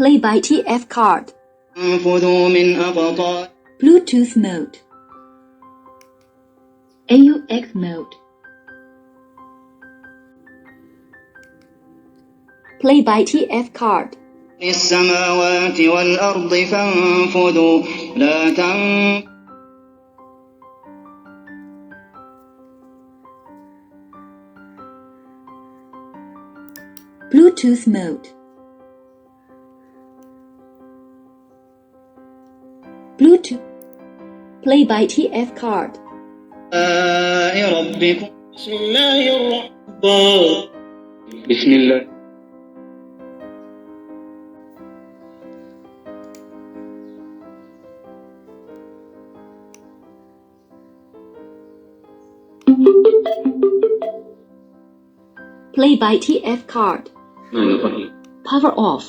Play by TF card. انفذوا من أقطار Bluetooth mode. AUX mode. Play by TF card. السماوات والأرض فانفذوا لا تنفذوا Bluetooth mode. Bluetooth. Play by TF card. ربكم بسم الله الرحمن بسم الله Play by TF card. Power off.